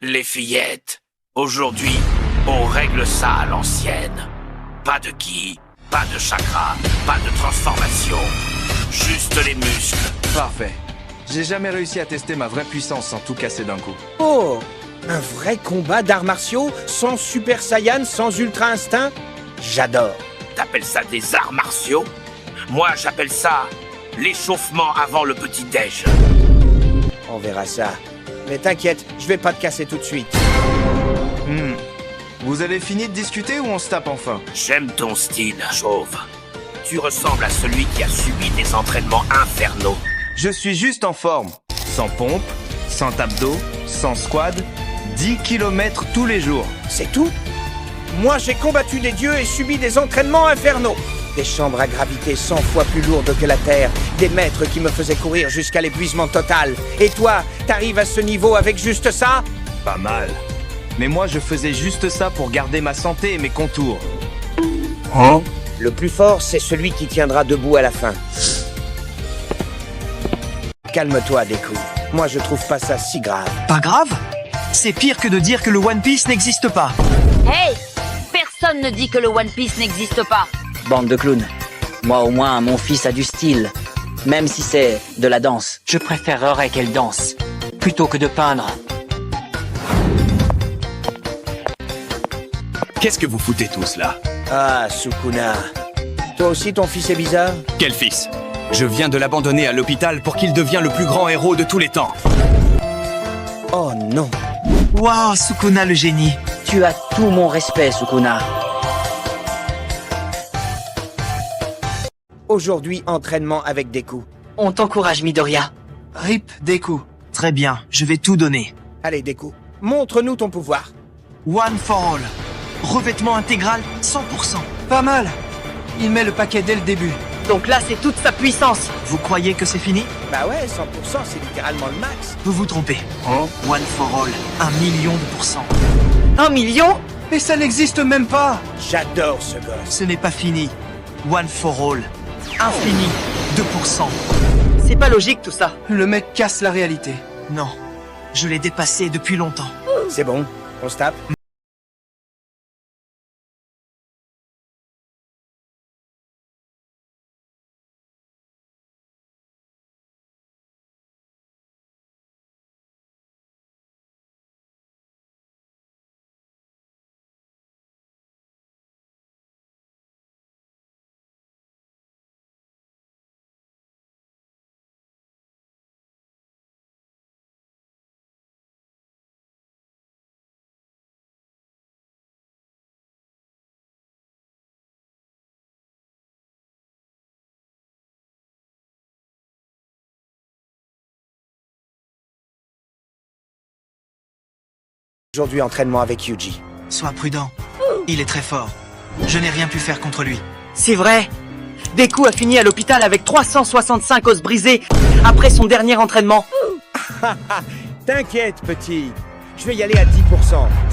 Les fillettes, aujourd'hui, on règle ça à l'ancienne. Pas de ki, pas de chakra, pas de transformation. Juste les muscles. Parfait. J'ai jamais réussi à tester ma vraie puissance sans tout casser d'un coup. Oh, un vrai combat d'arts martiaux, sans Super Saiyan, sans Ultra Instinct? J'adore. T'appelles ça des arts martiaux? Moi, j'appelle ça l'échauffement avant le petit-déj. On verra ça. Mais t'inquiète, je vais pas te casser tout de suite. Vous avez fini de discuter ou on se tape enfin? J'aime ton style, chauve. Tu ressembles à celui qui a subi des entraînements infernaux. Je suis juste en forme. Sans pompe, sans abdos, sans squad, 10 km tous les jours. C'est tout? Moi, j'ai combattu des dieux et subi des entraînements infernaux. Des chambres à gravité 100 fois plus lourdes que la Terre. Des maîtres qui me faisaient courir jusqu'à l'épuisement total. Et toi, t'arrives à ce niveau avec juste ça? Pas mal. Mais moi, je faisais juste ça pour garder ma santé et mes contours. Hein? Le plus fort, c'est celui qui tiendra debout à la fin. Calme-toi, Deku. Moi, je trouve pas ça si grave. Pas grave? C'est pire que de dire que le One Piece n'existe pas. Hey! Personne ne dit que le One Piece n'existe pas. Bande de clowns. Moi au moins, mon fils a du style. Même si c'est de la danse. Je préférerais qu'elle danse, plutôt que de peindre. Qu'est-ce que vous foutez tous là? Ah, Sukuna. Toi aussi, ton fils est bizarre? Quel fils? Je viens de l'abandonner à l'hôpital pour qu'il devienne le plus grand héros de tous les temps. Oh non. Waouh, Sukuna le génie. Tu as tout mon respect, Sukuna. Aujourd'hui, entraînement avec Deku. On t'encourage, Midoriya. Rip Deku. Très bien, je vais tout donner. Allez, Deku, montre-nous ton pouvoir. One for all. Revêtement intégral 100%. Pas mal. Il met le paquet dès le début. Donc là, c'est toute sa puissance. Vous croyez que c'est fini? Bah ouais, 100%, c'est littéralement le max. Vous vous trompez. One for all. 1 million de pourcents. 1 million? Et ça n'existe même pas. J'adore ce gosse. Ce n'est pas fini. One for all. Infini. 2%. C'est pas logique tout ça. Le mec casse la réalité. Non. Je l'ai dépassé depuis longtemps. C'est bon, on se tape. Aujourd'hui, entraînement avec Yuji. Sois prudent. Il est très fort. Je n'ai rien pu faire contre lui. C'est vrai. Deku a fini à l'hôpital avec 365 os brisés après son dernier entraînement. T'inquiète, petit. Je vais y aller à 10%.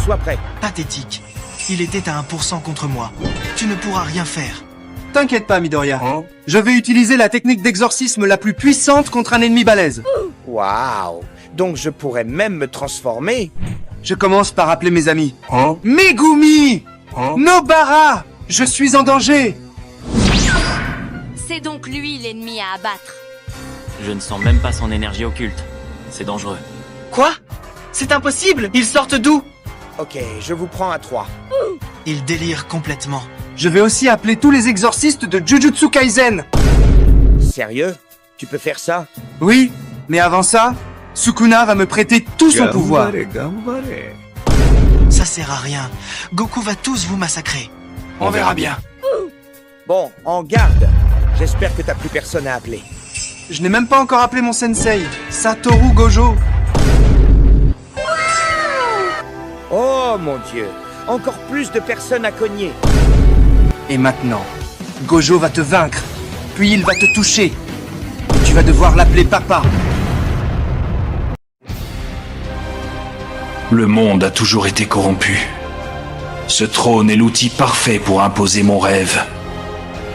Sois prêt. Pathétique. Il était à 1% contre moi. Tu ne pourras rien faire. T'inquiète pas, Midoriya. Je vais utiliser la technique d'exorcisme la plus puissante contre un ennemi balèze. Waouh. Donc je pourrais même me transformer. Je commence par appeler mes amis. Megumi! Nobara! Je suis en danger! C'est donc lui l'ennemi à abattre. Je ne sens même pas son énergie occulte. C'est dangereux. Quoi? C'est impossible. Ils sortent d'où? Ok, je vous prends à 3. Il délire complètement. Je vais aussi appeler tous les exorcistes de Jujutsu Kaisen. Sérieux? Tu peux faire ça? Oui, mais avant ça, Sukuna va me prêter tout son pouvoir. Ça sert à rien. Goku va tous vous massacrer. On verra bien. Bon, en garde. J'espère que t'as plus personne à appeler. Je n'ai même pas encore appelé mon sensei, Satoru Gojo. Oh mon Dieu. Encore plus de personnes à cogner. Et maintenant, Gojo va te vaincre, puis il va te toucher. Et tu vas devoir l'appeler papa. Le monde a toujours été corrompu. Ce trône est l'outil parfait pour imposer mon rêve.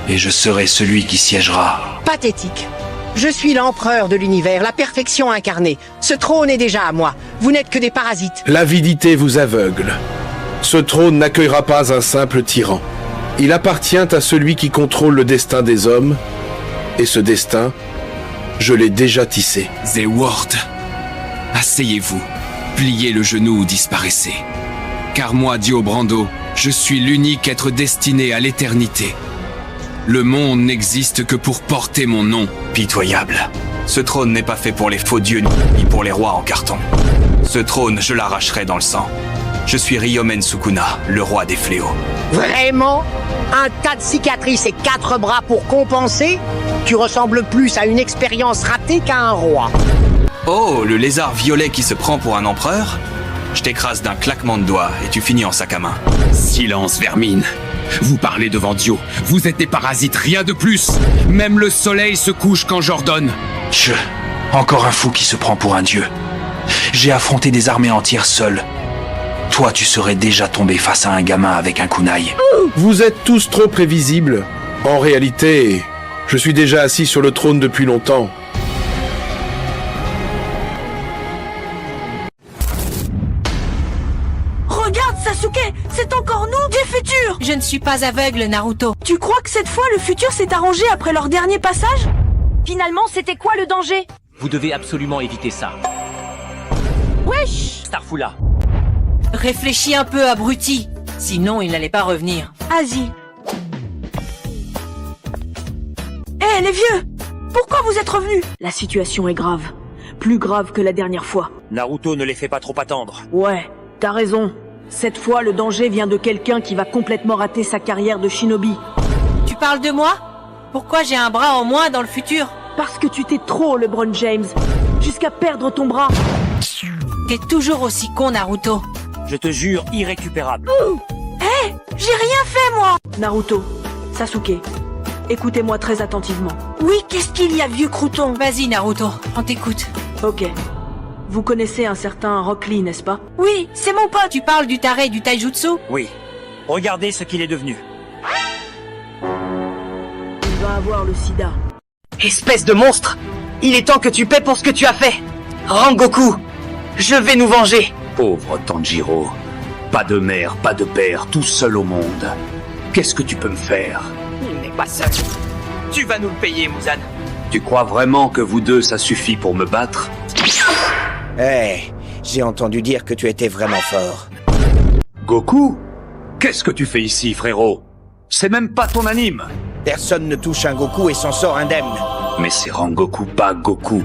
Et je serai celui qui siégera. Pathétique. Je suis l'empereur de l'univers, la perfection incarnée. Ce trône est déjà à moi. Vous n'êtes que des parasites. L'avidité vous aveugle. Ce trône n'accueillera pas un simple tyran. Il appartient à celui qui contrôle le destin des hommes, et ce destin, je l'ai déjà tissé. The Ward, asseyez-vous, pliez le genou ou disparaissez. Car moi, Dio Brando, je suis l'unique être destiné à l'éternité. Le monde n'existe que pour porter mon nom. Pitoyable. Ce trône n'est pas fait pour les faux dieux ni pour les rois en carton. Ce trône, je l'arracherai dans le sang. Je suis Ryomen Sukuna, le roi des fléaux. Vraiment? Un tas de cicatrices et 4 bras pour compenser? Tu ressembles plus à une expérience ratée qu'à un roi. Oh, le lézard violet qui se prend pour un empereur? Je t'écrase d'un claquement de doigts et tu finis en sac à main. Silence, vermine. Vous parlez devant Dio. Vous êtes des parasites, rien de plus. Même le soleil se couche quand j'ordonne. Encore un fou qui se prend pour un dieu. J'ai affronté des armées entières seul. Toi, tu serais déjà tombé face à un gamin avec un kunai. Vous êtes tous trop prévisibles. En réalité, je suis déjà assis sur le trône depuis longtemps. Regarde, Sasuke, c'est encore nous du futur. Je ne suis pas aveugle, Naruto. Tu crois que cette fois le futur s'est arrangé après leur dernier passage? Finalement, c'était quoi le danger? Vous devez absolument éviter ça. Wesh! Starfoula. Réfléchis un peu, abruti. Sinon, il n'allait pas revenir. Vas-y. Hé, les vieux! Pourquoi vous êtes revenus? La situation est grave. Plus grave que la dernière fois. Naruto ne les fait pas trop attendre. Ouais, t'as raison. Cette fois, le danger vient de quelqu'un qui va complètement rater sa carrière de shinobi. Tu parles de moi? Pourquoi j'ai un bras en moins dans le futur? Parce que tu t'es trop, LeBron James. Jusqu'à perdre ton bras. T'es toujours aussi con, Naruto. Je te jure, irrécupérable. Hé, j'ai rien fait, moi. Naruto, Sasuke, écoutez-moi très attentivement. Oui, qu'est-ce qu'il y a, vieux crouton? Vas-y, Naruto, on t'écoute. Ok. Vous connaissez un certain Rock Lee, n'est-ce pas? Oui, c'est mon pote. Tu parles du taré du taijutsu? Oui. Regardez ce qu'il est devenu. Il va avoir le sida. Espèce de monstre! Il est temps que tu paies pour ce que tu as fait! Rangoku! Je vais nous venger! Pauvre Tanjiro. Pas de mère, pas de père, tout seul au monde. Qu'est-ce que tu peux me faire? Il n'est pas seul. Tu vas nous le payer, Muzan. Tu crois vraiment que vous deux, ça suffit pour me battre? J'ai entendu dire que tu étais vraiment fort. Goku? Qu'est-ce que tu fais ici, frérot? C'est même pas ton anime. Personne ne touche un Goku et s'en sort indemne. Mais c'est Rangoku, pas Goku.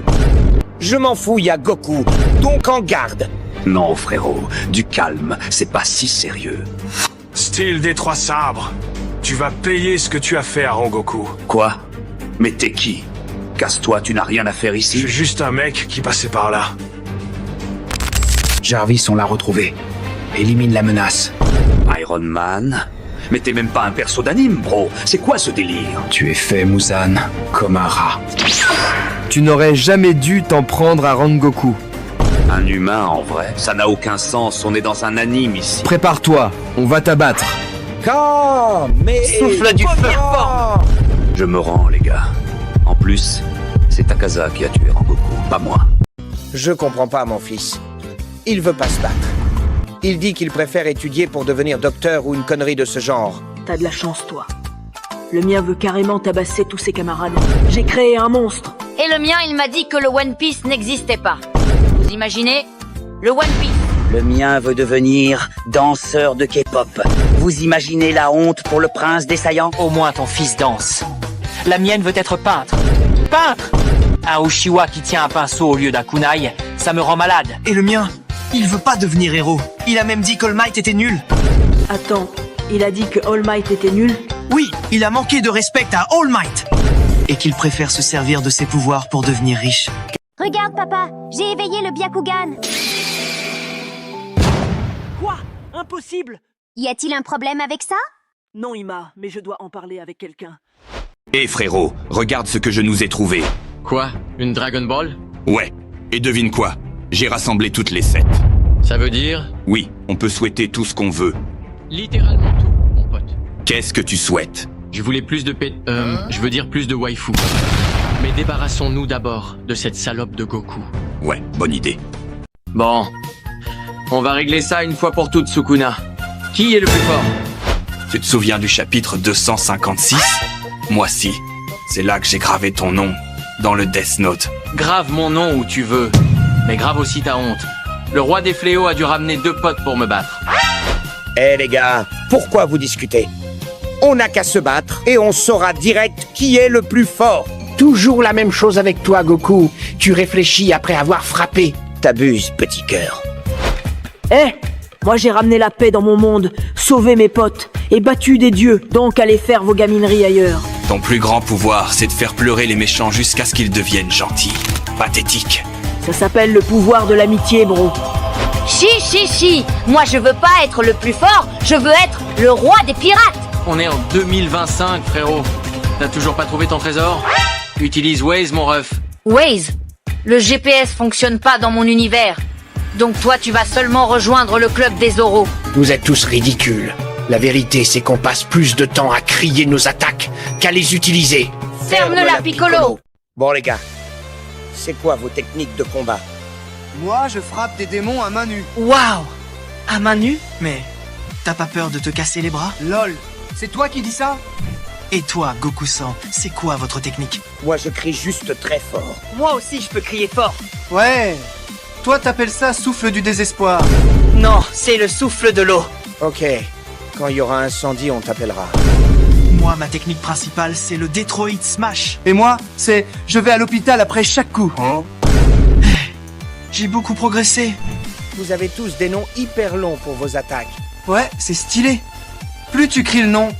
Je m'en fous, y a Goku. Donc en garde. Non, frérot, du calme, c'est pas si sérieux. Style des trois sabres. Tu vas payer ce que tu as fait à Rangoku. Quoi? Mais t'es qui? Casse-toi, tu n'as rien à faire ici. Je suis juste un mec qui passait par là. Jarvis, on l'a retrouvé. Élimine la menace. Iron Man? Mais t'es même pas un perso d'anime, bro. C'est quoi ce délire? Tu es fait, Muzan, comme un rat. Tu n'aurais jamais dû t'en prendre à Rangoku. Un humain, en vrai? Ça n'a aucun sens, on est dans un anime ici. Prépare-toi, on va t'abattre. Quand mais... Souffle du feu fort. Je me rends, les gars. En plus, c'est Akaza qui a tué Rangoku, pas moi. Je comprends pas, mon fils. Il veut pas se battre. Il dit qu'il préfère étudier pour devenir docteur ou une connerie de ce genre. T'as de la chance, toi. Le mien veut carrément tabasser tous ses camarades. J'ai créé un monstre. Et le mien, il m'a dit que le One Piece n'existait pas. Vous imaginez? Le One Piece. Le mien veut devenir danseur de K-pop. Vous imaginez la honte pour le prince des saillants? Au moins ton fils danse. La mienne veut être peintre. Peintre! Un Uchiwa qui tient un pinceau au lieu d'un kunai, ça me rend malade. Et le mien? Il veut pas devenir héros. Il a même dit qu'All Might était nul. Attends, il a dit que All Might était nul? Oui, il a manqué de respect à All Might. Et qu'il préfère se servir de ses pouvoirs pour devenir riche. Regarde, papa, j'ai éveillé le Byakugan. Quoi? Impossible! Y a-t-il un problème avec ça? Non, Ima, mais je dois en parler avec quelqu'un. Hé frérot, regarde ce que je nous ai trouvé. Quoi? Une Dragon Ball? Ouais, et devine quoi? J'ai rassemblé toutes les 7. Ça veut dire? Oui, on peut souhaiter tout ce qu'on veut. Littéralement tout, mon pote. Qu'est-ce que tu souhaites? Je voulais plus de je veux dire plus de waifu. Mais débarrassons-nous d'abord de cette salope de Goku. Ouais, bonne idée. Bon. On va régler ça une fois pour toutes, Sukuna. Qui est le plus fort? Tu te souviens du chapitre 256? Moi si. C'est là que j'ai gravé ton nom, dans le Death Note. Grave mon nom où tu veux, mais grave aussi ta honte. Le roi des fléaux a dû ramener 2 potes pour me battre. Eh les gars, pourquoi vous discutez? On n'a qu'à se battre et on saura direct qui est le plus fort. Toujours la même chose avec toi, Goku. Tu réfléchis après avoir frappé. T'abuses, petit cœur. Moi j'ai ramené la paix dans mon monde, sauvé mes potes et battu des dieux, donc allez faire vos gamineries ailleurs. Ton plus grand pouvoir, c'est de faire pleurer les méchants jusqu'à ce qu'ils deviennent gentils. Pathétique. Ça s'appelle le pouvoir de l'amitié, bro. Chi. Moi je veux pas être le plus fort, je veux être le roi des pirates. On est en 2025, frérot. T'as toujours pas trouvé ton trésor? Utilise Waze, mon ref. Waze, le GPS fonctionne pas dans mon univers. Donc toi tu vas seulement rejoindre le club des Zoro. Vous êtes tous ridicules. La vérité, c'est qu'on passe plus de temps à crier nos attaques qu'à les utiliser. Ferme-la, Piccolo. Bon les gars, c'est quoi vos techniques de combat? Moi, je frappe des démons à main nue. Waouh! À main nue? Mais t'as pas peur de te casser les bras? Lol, c'est toi qui dis ça? Et toi, Goku-san, c'est quoi votre technique? Moi je crie juste très fort. Moi aussi, je peux crier fort. Ouais, toi t'appelles ça souffle du désespoir. Non, c'est le souffle de l'eau. Ok, quand il y aura un incendie, on t'appellera. Moi, ma technique principale, c'est le Detroit Smash. Et moi, c'est je vais à l'hôpital après chaque coup. J'ai beaucoup progressé. Vous avez tous des noms hyper longs pour vos attaques. Ouais, c'est stylé. Plus tu cries le nom,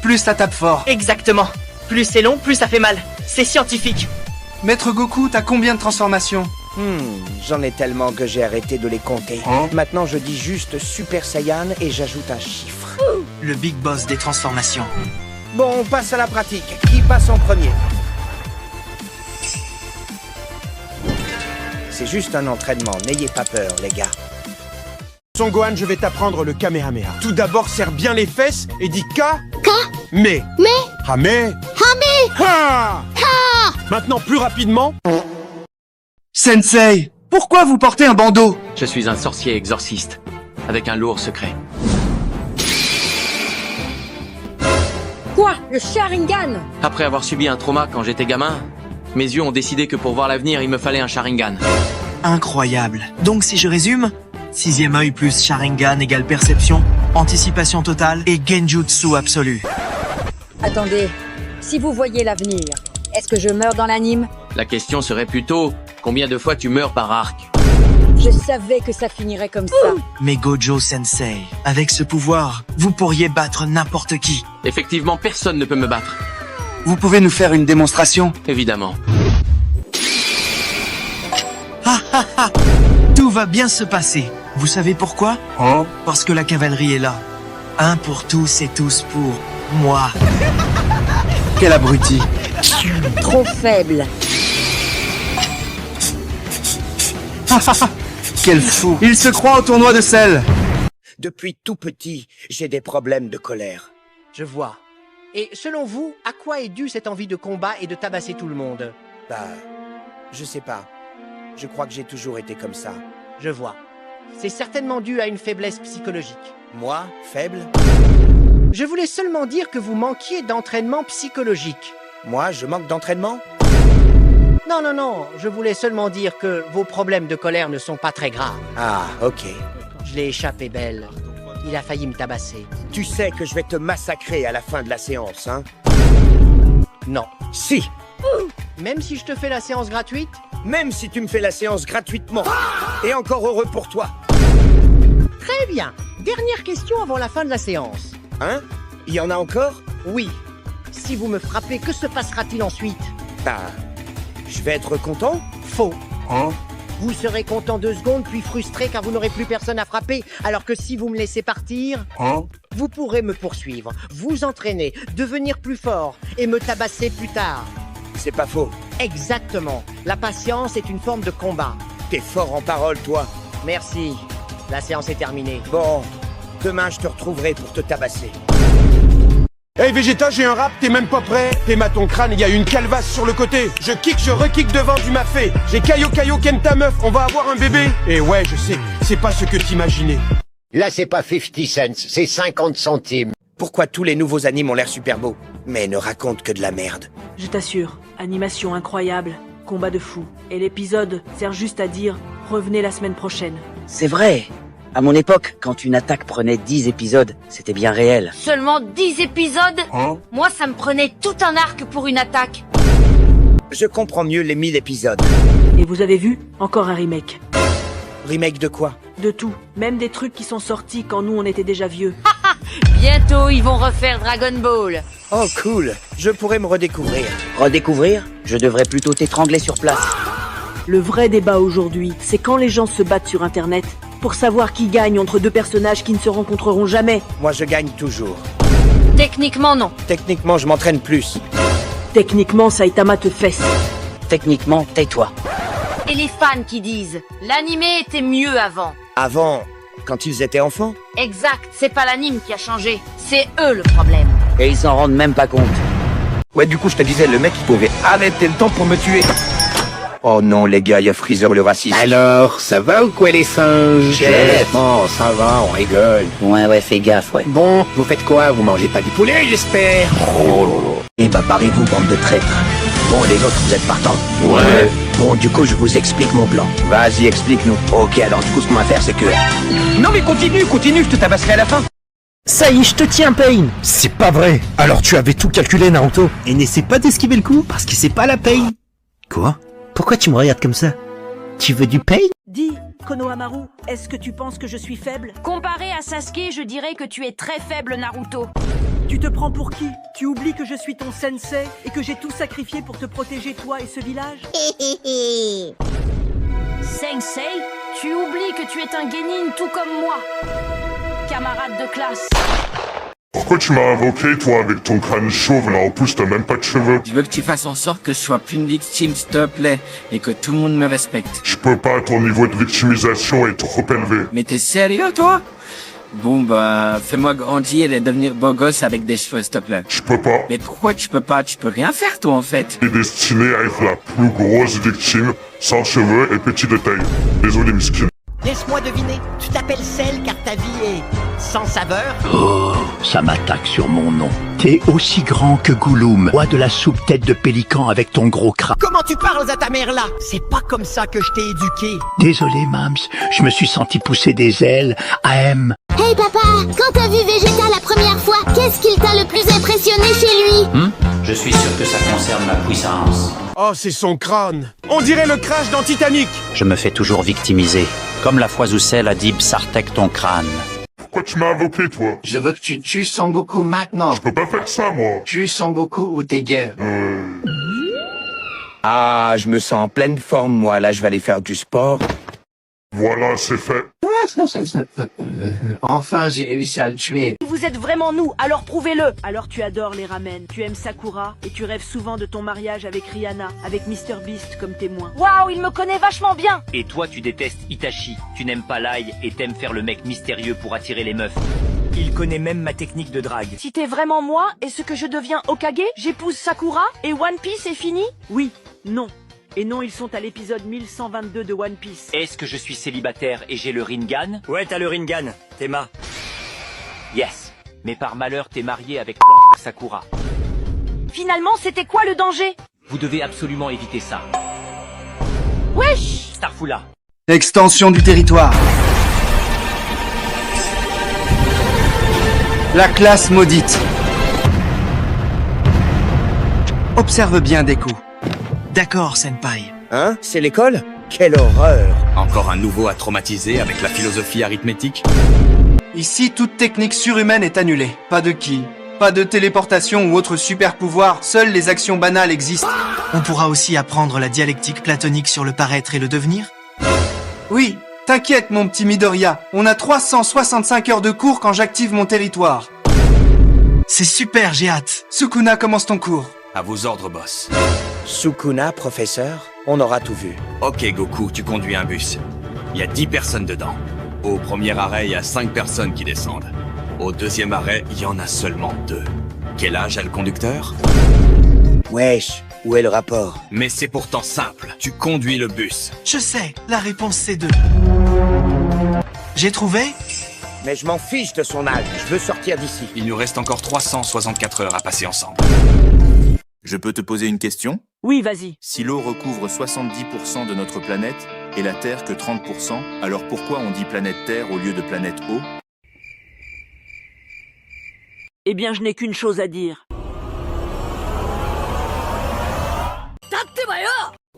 plus ça tape fort. Exactement. Plus c'est long, plus ça fait mal. C'est scientifique. Maître Goku, t'as combien de transformations? J'en ai tellement que j'ai arrêté de les compter. Maintenant, je dis juste Super Saiyan et j'ajoute un chiffre. Le big boss des transformations. Bon, on passe à la pratique. Qui passe en premier? C'est juste un entraînement, n'ayez pas peur, les gars. Son Gohan, je vais t'apprendre le Kamehameha. Tout d'abord, serre bien les fesses et dis K. Mais. Hame. Ha. Maintenant, plus rapidement. Sensei, pourquoi vous portez un bandeau? Je suis un sorcier exorciste, avec un lourd secret. Quoi? Le Sharingan? Après avoir subi un trauma quand j'étais gamin, mes yeux ont décidé que pour voir l'avenir, il me fallait un Sharingan. Incroyable. Donc si je résume, 6e œil plus Sharingan égale perception, anticipation totale et genjutsu absolu. Attendez, si vous voyez l'avenir, est-ce que je meurs dans l'anime? La question serait plutôt, combien de fois tu meurs par arc? Je savais que ça finirait comme ça. Mais Gojo Sensei, avec ce pouvoir, vous pourriez battre n'importe qui. Effectivement, personne ne peut me battre. Vous pouvez nous faire une démonstration? Évidemment. Tout va bien se passer. Vous savez pourquoi? Parce que la cavalerie est là. Un pour tous et tous pour moi. Quel abruti. Trop faible. Quel fou. Il se croit au tournoi de sel. Depuis tout petit, j'ai des problèmes de colère. Je vois. Et selon vous, à quoi est due cette envie de combat et de tabasser tout le monde? Je sais pas. Je crois que j'ai toujours été comme ça. Je vois. C'est certainement dû à une faiblesse psychologique. Moi, faible? Je voulais seulement dire que vous manquiez d'entraînement psychologique. Moi, je manque d'entraînement? Non, je voulais seulement dire que vos problèmes de colère ne sont pas très graves. Ah, ok. Je l'ai échappé belle. Il a failli me tabasser. Tu sais que je vais te massacrer à la fin de la séance, hein? Non. Si! Même si je te fais la séance gratuite? Même si tu me fais la séance gratuitement. Et encore heureux pour toi. Très bien. Dernière question avant la fin de la séance. Hein? Il y en a encore? Oui. Si vous me frappez, que se passera-t-il ensuite? Je vais être content? Faux. Vous serez content 2 secondes, puis frustré car vous n'aurez plus personne à frapper, alors que si vous me laissez partir, vous pourrez me poursuivre, vous entraîner, devenir plus fort et me tabasser plus tard. C'est pas faux. Exactement. La patience est une forme de combat. T'es fort en parole, toi. Merci. La séance est terminée. Bon, demain je te retrouverai pour te tabasser. Hey Vegeta, j'ai un rap, t'es même pas prêt. T'es ton crâne, il y a une calvasse sur le côté. Je kick, je rekick devant du mafé. J'ai Kaio ken ta meuf, on va avoir un bébé. Et ouais, je sais, c'est pas ce que t'imaginais. Là, c'est pas 50 cents, c'est 50 centimes. Pourquoi tous les nouveaux animes ont l'air super beaux, mais ne racontent que de la merde? Je t'assure, animation incroyable, combat de fou. Et l'épisode sert juste à dire « Revenez la semaine prochaine ». C'est vrai. À mon époque, quand une attaque prenait 10 épisodes, c'était bien réel. Seulement 10 épisodes? Moi, ça me prenait tout un arc pour une attaque. Je comprends mieux les 1000 épisodes. Et vous avez vu? Encore un remake. Remake de quoi? De tout. Même des trucs qui sont sortis quand nous on était déjà vieux. Bientôt, ils vont refaire Dragon Ball. Oh cool, je pourrais me redécouvrir. Redécouvrir? Je devrais plutôt t'étrangler sur place. Le vrai débat aujourd'hui, c'est quand les gens se battent sur Internet pour savoir qui gagne entre deux personnages qui ne se rencontreront jamais. Moi je gagne toujours. Techniquement non. Techniquement je m'entraîne plus. Techniquement Saitama te fesse. Techniquement, tais-toi. Et les fans qui disent « L'animé était mieux avant ». Avant, quand ils étaient enfants? Exact, c'est pas l'anime qui a changé, c'est eux le problème. Et ils s'en rendent même pas compte. Ouais, du coup, je te disais, le mec, il pouvait arrêter le temps pour me tuer. Oh non, les gars, il y a Freezer le raciste. Alors, ça va ou quoi les singes? Bon, ça va, on rigole. Ouais, fais gaffe, ouais. Bon, vous faites quoi? Vous mangez pas du poulet, j'espère? Eh bah, barrez-vous, bande de traîtres. Bon, les autres, vous êtes partants? Ouais. Bon, du coup, je vous explique mon plan. Vas-y, explique-nous. Ok, alors du coup, ce qu'on va faire, c'est que... Non mais continue, je te tabasserai à la fin. Ça y est, je te tiens, Pain. C'est pas vrai. Alors tu avais tout calculé, Naruto. Et n'essaie pas d'esquiver le coup, parce que c'est pas la Pain. Quoi? Pourquoi tu me regardes comme ça? Tu veux du Pain? Dis, Konohamaru, est-ce que tu penses que je suis faible? Comparé à Sasuke, je dirais que tu es très faible, Naruto. Tu te prends pour qui? Tu oublies que je suis ton sensei et que j'ai tout sacrifié pour te protéger, toi et ce village? Sensei, tu oublies que tu es un genin tout comme moi. Camarade de classe. Pourquoi tu m'as invoqué, toi, avec ton crâne chauve, là? En plus, t'as même pas de cheveux. Je veux que tu fasses en sorte que je sois plus une victime, s'il te plaît, et que tout le monde me respecte. Je peux pas, ton niveau de victimisation est trop élevé. Mais t'es sérieux, toi? Bon, bah, fais-moi grandir et devenir beau gosse avec des cheveux, s'il te plaît. Je peux pas. Mais pourquoi tu peux pas? Tu peux rien faire, toi, en fait. T'es destiné à être la plus grosse victime, sans cheveux et petit de taille. Désolé, miskin. Laisse-moi deviner, tu t'appelles Cell car ta vie est sans saveur? Oh, ça m'attaque sur mon nom. T'es aussi grand que Gollum, roi de la soupe tête de pélican avec ton gros crâne. Comment tu parles à ta mère là? C'est pas comme ça que je t'ai éduqué. Désolé, Mams, je me suis senti pousser des ailes. AM. Hey papa, quand t'as vu Vegeta la première fois, qu'est-ce qu'il t'a le plus impressionné chez lui? Je suis sûr que ça concerne ma puissance. Oh, c'est son crâne. On dirait le crash dans Titanic. Je me fais toujours victimiser. Comme la fois où Cell a dit Psartek ton crâne. Pourquoi tu m'as invoqué, toi? Je veux que tu tues Son Goku maintenant. Je peux pas faire ça, moi. Tue Son Goku ou t'es guerre. Ah, je me sens en pleine forme, moi. Là, je vais aller faire du sport. Voilà, c'est fait. Enfin, j'ai réussi à le tuer. Vous êtes vraiment nous, alors prouvez-le. Alors tu adores les ramen, tu aimes Sakura, et tu rêves souvent de ton mariage avec Rihanna, avec Mr Beast comme témoin. Waouh, il me connaît vachement bien. Et toi, tu détestes Itachi, tu n'aimes pas l'ail et t'aimes faire le mec mystérieux pour attirer les meufs. Il connaît même ma technique de drague. Si t'es vraiment moi, et ce que je deviens Hokage, j'épouse Sakura, et One Piece est fini? Oui, non. Et non, ils sont à l'épisode 1122 de One Piece. Est-ce que je suis célibataire et j'ai le Rinnegan? Ouais, t'as le Rinnegan, t'es ma. Yes. Mais par malheur, t'es marié avec l'ange de Sakura. Finalement, c'était quoi le danger? Vous devez absolument éviter ça. Wesh! Starfoula. Extension du territoire. La classe maudite. Observe bien, Deku. D'accord, Senpai. Hein? C'est l'école? Quelle horreur! Encore un nouveau à traumatiser avec la philosophie arithmétique? Ici, toute technique surhumaine est annulée. Pas de ki, pas de téléportation ou autre super pouvoir, seules les actions banales existent. On pourra aussi apprendre la dialectique platonique sur le paraître et le devenir? Oui, t'inquiète mon petit Midoriya, on a 365 heures de cours quand j'active mon territoire. C'est super, j'ai hâte. Sukuna, commence ton cours. À vos ordres, boss. Sukuna, professeur, on aura tout vu. Ok, Goku, tu conduis un bus. Il y a 10 personnes dedans. Au premier arrêt, il y a 5 personnes qui descendent. Au deuxième arrêt, il y en a seulement 2. Quel âge a le conducteur? Wesh, où est le rapport? Mais c'est pourtant simple, tu conduis le bus. Je sais, la réponse c'est 2. J'ai trouvé? Mais je m'en fiche de son âge, je veux sortir d'ici. Il nous reste encore 364 heures à passer ensemble. Je peux te poser une question? Oui, vas-y. Si l'eau recouvre 70% de notre planète et la Terre que 30%, alors pourquoi on dit planète Terre au lieu de planète eau? Eh bien, je n'ai qu'une chose à dire.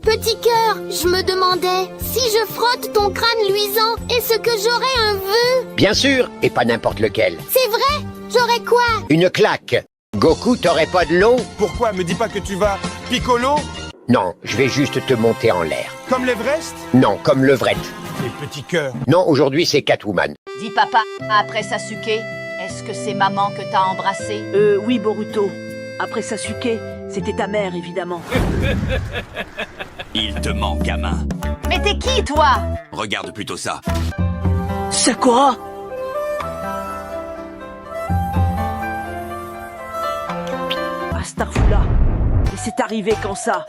Petit cœur, je me demandais, si je frotte ton crâne luisant, est-ce que j'aurais un vœu? Bien sûr, et pas n'importe lequel. C'est vrai? J'aurais quoi? Une claque. Goku, t'aurais pas de l'eau? Pourquoi? Me dis pas que tu vas Piccolo? Non, je vais juste te monter en l'air. Comme l'Everest? Non, comme levrette. Les petits cœurs. Non, aujourd'hui c'est Catwoman. Dis papa, après Sasuke, est-ce que c'est maman que t'as embrassée? Oui, Boruto. Après Sasuke, c'était ta mère, évidemment. Il te ment, gamin. Mais t'es qui, toi? Regarde plutôt ça. Sakura! Astarfula. Et c'est arrivé quand ça?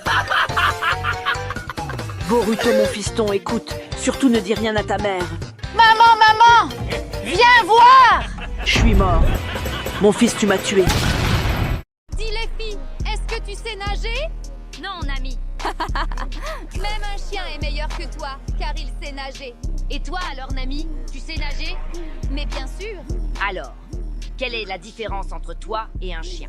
Boruto, mon fiston, écoute. Surtout ne dis rien à ta mère. Maman! Viens voir! Je suis mort. Mon fils, tu m'as tué. Dis les filles, est-ce que tu sais nager? Non, ami. Même un chien est meilleur que toi, car il sait nager. Et toi alors, Nami, tu sais nager? Mais bien sûr. Alors, quelle est la différence entre toi et un chien?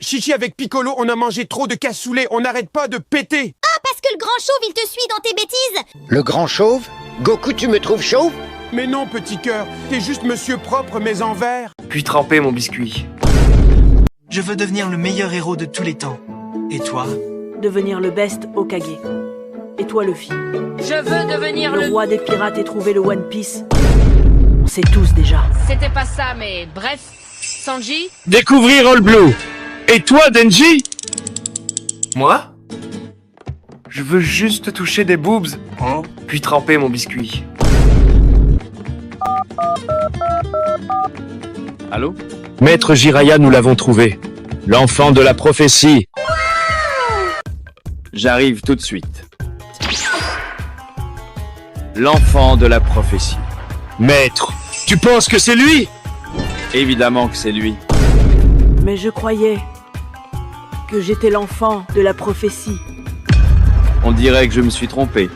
Chichi, avec Piccolo, on a mangé trop de cassoulet, on n'arrête pas de péter. Ah, parce que le grand chauve, il te suit dans tes bêtises? Le grand chauve? Goku, tu me trouves chauve? Mais non, petit cœur, t'es juste monsieur propre, mais en vert. Puis tremper mon biscuit. Je veux devenir le meilleur héros de tous les temps. Et toi? Devenir le best Hokage. Et toi, Luffy? Je veux devenir le roi des pirates et trouver le One Piece. On sait tous déjà. C'était pas ça, mais bref. Sanji? Découvrir All Blue. Et toi, Denji? Moi? Je veux juste toucher des boobs. Puis tremper mon biscuit. Allô? Maître Jiraiya, nous l'avons trouvé. L'enfant de la prophétie. J'arrive tout de suite. L'enfant de la prophétie. Maître, tu penses que c'est lui? Évidemment que c'est lui. Mais je croyais que j'étais l'enfant de la prophétie. On dirait que je me suis trompé.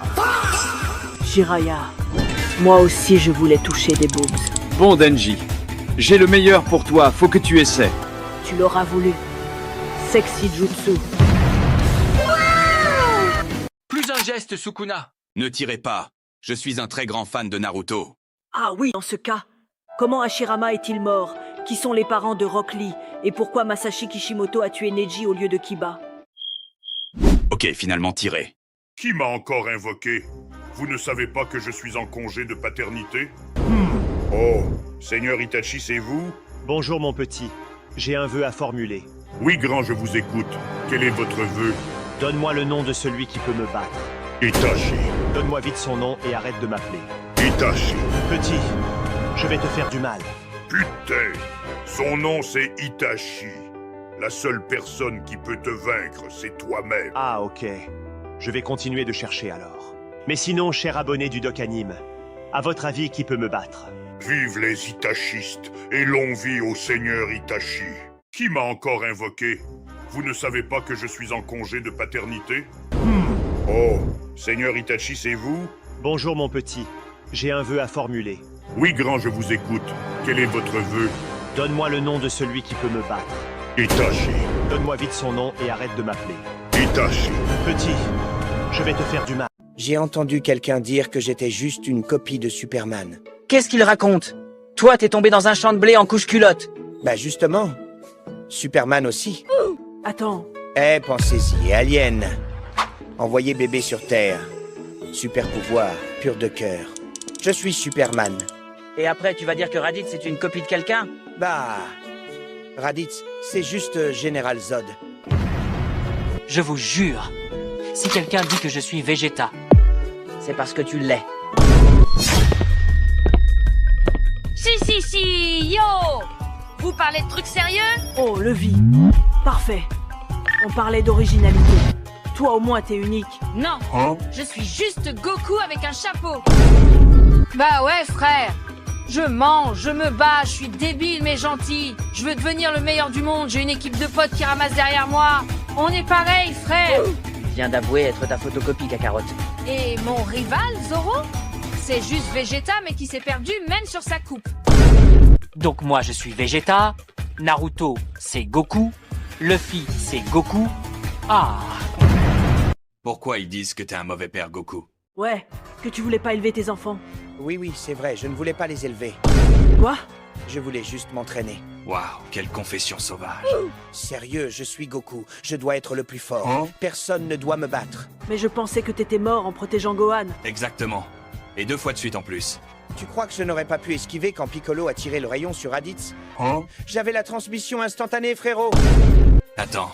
Jiraiya, moi aussi je voulais toucher des boobs. Bon Denji, j'ai le meilleur pour toi, faut que tu essaies. Tu l'auras voulu. Sexy Jutsu. Plus un geste, Sukuna. Ne tirez pas, je suis un très grand fan de Naruto. Ah oui, dans ce cas, comment Hashirama est-il mort? Qui sont les parents de Rock Lee? Et pourquoi Masashi Kishimoto a tué Neji au lieu de Kiba? Ok, finalement tiré. Qui m'a encore invoqué? Vous ne savez pas que je suis en congé de paternité? Oh, Seigneur Itachi, c'est vous? Bonjour mon petit, j'ai un vœu à formuler. Oui, grand, je vous écoute. Quel est votre vœu? Donne-moi le nom de celui qui peut me battre. Itachi. Donne-moi vite son nom et arrête de m'appeler. Itachi. Petit, je vais te faire du mal. Putain, son nom c'est Itachi. La seule personne qui peut te vaincre, c'est toi-même. Ah ok, je vais continuer de chercher alors. Mais sinon, cher abonné du Doc Anime, à votre avis, qui peut me battre? Vive les Itachistes et longue vie au Seigneur Itachi. Qui m'a encore invoqué? Vous ne savez pas que je suis en congé de paternité? Oh, Seigneur Itachi, c'est vous? Bonjour mon petit, j'ai un vœu à formuler. Oui, grand, je vous écoute. Quel est votre vœu? Donne-moi le nom de celui qui peut me battre. Itachi. Donne-moi vite son nom et arrête de m'appeler. Itachi. Petit, je vais te faire du mal. J'ai entendu quelqu'un dire que j'étais juste une copie de Superman. Qu'est-ce qu'il raconte? Toi, t'es tombé dans un champ de blé en couche-culotte. Bah justement, Superman aussi. Attends. Eh, pensez-y, Alien. Envoyer bébé sur Terre. Super pouvoir, pur de cœur. Je suis Superman. Et après, tu vas dire que Raditz c'est une copie de quelqu'un? Bah... Raditz, c'est juste Général Zod. Je vous jure, si quelqu'un dit que je suis Vegeta, c'est parce que tu l'es. Si, yo! Vous parlez de trucs sérieux? Oh, Levi. Parfait. On parlait d'originalité. Toi, au moins, t'es unique. Non, je suis juste Goku avec un chapeau. Bah ouais, frère. Je mange, je me bats, je suis débile mais gentil. Je veux devenir le meilleur du monde, j'ai une équipe de potes qui ramassent derrière moi. On est pareil, frère. Il vient d'avouer être ta photocopie, Kakarot. Et mon rival, Zoro? C'est juste Vegeta mais qui s'est perdu même sur sa coupe. Donc moi, je suis Vegeta. Naruto, c'est Goku. Luffy, c'est Goku. Ah. Pourquoi ils disent que t'es un mauvais père, Goku? Ouais, que tu voulais pas élever tes enfants. Oui, c'est vrai, je ne voulais pas les élever. Quoi? Je voulais juste m'entraîner. Waouh, quelle confession sauvage. Sérieux, je suis Goku. Je dois être le plus fort. Personne ne doit me battre. Mais je pensais que t'étais mort en protégeant Gohan. Exactement. Et 2 fois de suite en plus. Tu crois que je n'aurais pas pu esquiver quand Piccolo a tiré le rayon sur Raditz? J'avais la transmission instantanée, frérot. Attends,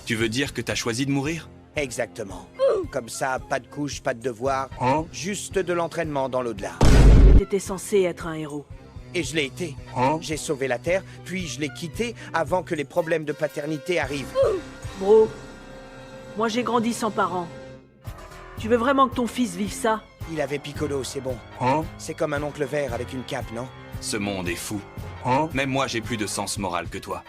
tu veux dire que t'as choisi de mourir? Exactement. Comme ça, pas de couches, pas de devoirs. Juste de l'entraînement dans l'au-delà. T'étais censé être un héros. Et je l'ai été. J'ai sauvé la Terre, puis je l'ai quitté avant que les problèmes de paternité arrivent. Bro, moi j'ai grandi sans parents. Tu veux vraiment que ton fils vive ça? Il avait Piccolo, c'est bon. C'est comme un oncle vert avec une cape, non? Ce monde est fou. Même moi, j'ai plus de sens moral que toi.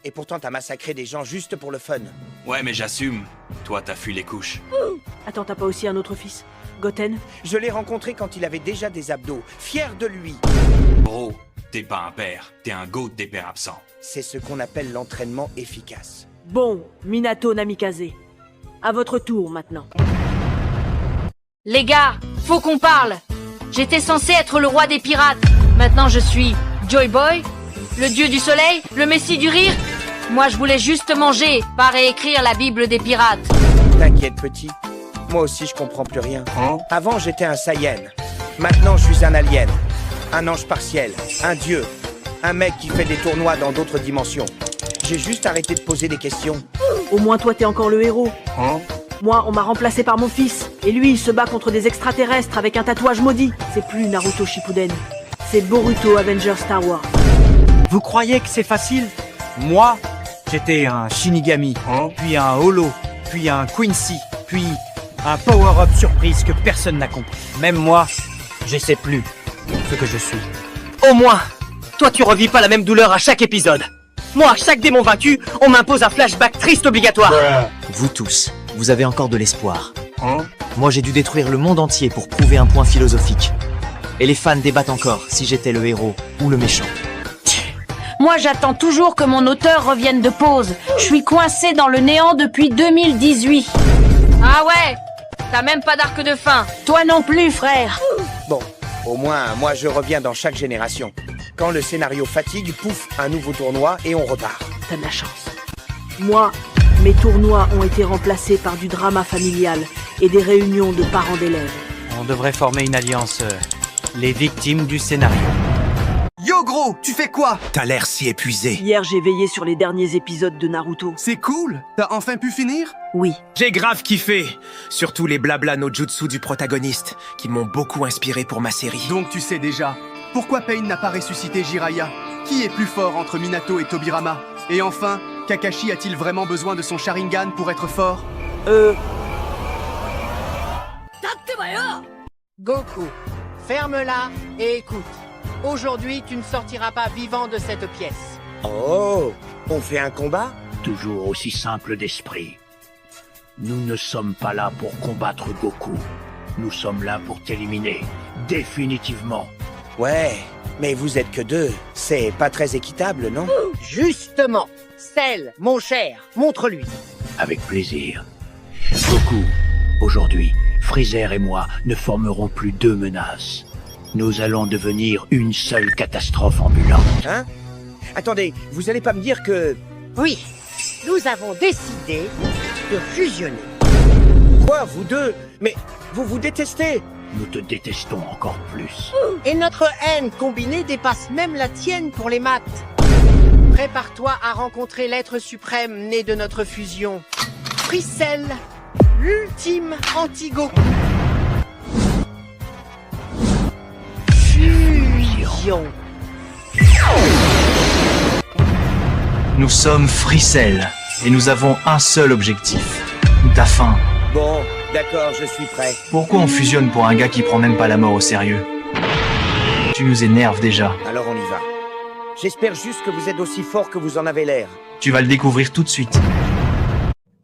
Et pourtant, t'as massacré des gens juste pour le fun. Ouais, mais j'assume. Toi, t'as fui les couches. Attends, t'as pas aussi un autre fils? Goten? Je l'ai rencontré quand il avait déjà des abdos. Fier de lui. Bro, t'es pas un père. T'es un goat des pères absents. C'est ce qu'on appelle l'entraînement efficace. Bon, Minato Namikaze. À votre tour, maintenant. Les gars, faut qu'on parle. J'étais censé être le roi des pirates. Maintenant, je suis Joy Boy, le dieu du soleil, le messie du rire. Moi, je voulais juste manger, pas réécrire la Bible des pirates. T'inquiète, petit. Moi aussi, je comprends plus rien. Avant, j'étais un Saiyan. Maintenant, je suis un alien. Un ange partiel. Un dieu. Un mec qui fait des tournois dans d'autres dimensions. J'ai juste arrêté de poser des questions. Au moins, toi, t'es encore le héros. Moi, on m'a remplacé par mon fils. Et lui, il se bat contre des extraterrestres avec un tatouage maudit. C'est plus Naruto Shippuden. C'est Boruto Avenger Star Wars. Vous croyez que c'est facile? Moi, j'étais un Shinigami, puis un Holo, puis un Quincy, puis un power-up surprise que personne n'a compris. Même moi, je sais plus ce que je suis. Au moins, toi tu revis pas la même douleur à chaque épisode. Moi, à chaque démon vaincu, on m'impose un flashback triste obligatoire. Vous tous, vous avez encore de l'espoir. Moi, j'ai dû détruire le monde entier pour prouver un point philosophique. Et les fans débattent encore si j'étais le héros ou le méchant. Moi, j'attends toujours que mon auteur revienne de pause. Je suis coincé dans le néant depuis 2018. Ah ouais? T'as même pas d'arc de fin. Toi non plus, frère. Bon, au moins, moi, je reviens dans chaque génération. Quand le scénario fatigue, pouf, un nouveau tournoi et on repart. T'as de la chance. Moi, mes tournois ont été remplacés par du drama familial et des réunions de parents d'élèves. On devrait former une alliance, les victimes du scénario. Yo gros, tu fais quoi? T'as l'air si épuisé. Hier, j'ai veillé sur les derniers épisodes de Naruto. C'est cool. T'as enfin pu finir? Oui. J'ai grave kiffé. Surtout les blabla no jutsu du protagoniste, qui m'ont beaucoup inspiré pour ma série. Donc tu sais déjà, pourquoi Pain n'a pas ressuscité Jiraiya? Qui est plus fort entre Minato et Tobirama? Et enfin, Kakashi a-t-il vraiment besoin de son Sharingan pour être fort? Goku, ferme-la et écoute. Aujourd'hui, tu ne sortiras pas vivant de cette pièce. Oh, on fait un combat? Toujours aussi simple d'esprit. Nous ne sommes pas là pour combattre Goku. Nous sommes là pour t'éliminer. Définitivement. Ouais, mais vous êtes que 2. C'est pas très équitable, non? Justement. Cell, mon cher, montre-lui. Avec plaisir. Goku, aujourd'hui, Freezer et moi ne formerons plus 2 menaces. Nous allons devenir une seule catastrophe ambulante. Hein? Attendez, vous allez pas me dire que... Oui, nous avons décidé de fusionner. Quoi, vous deux? Mais vous vous détestez? nous te détestons encore plus. Et notre haine combinée dépasse même la tienne pour les maths. Prépare-toi à rencontrer l'être suprême né de notre fusion. Fricelle, l'ultime anti-Goku. Fusion. Nous sommes Fricelle, et nous avons un seul objectif. Ta faim. Bon, d'accord, je suis prêt. Pourquoi on fusionne pour un gars qui prend même pas la mort au sérieux? Tu nous énerves déjà. Alors on y va. J'espère juste que vous êtes aussi fort que vous en avez l'air. Tu vas le découvrir tout de suite.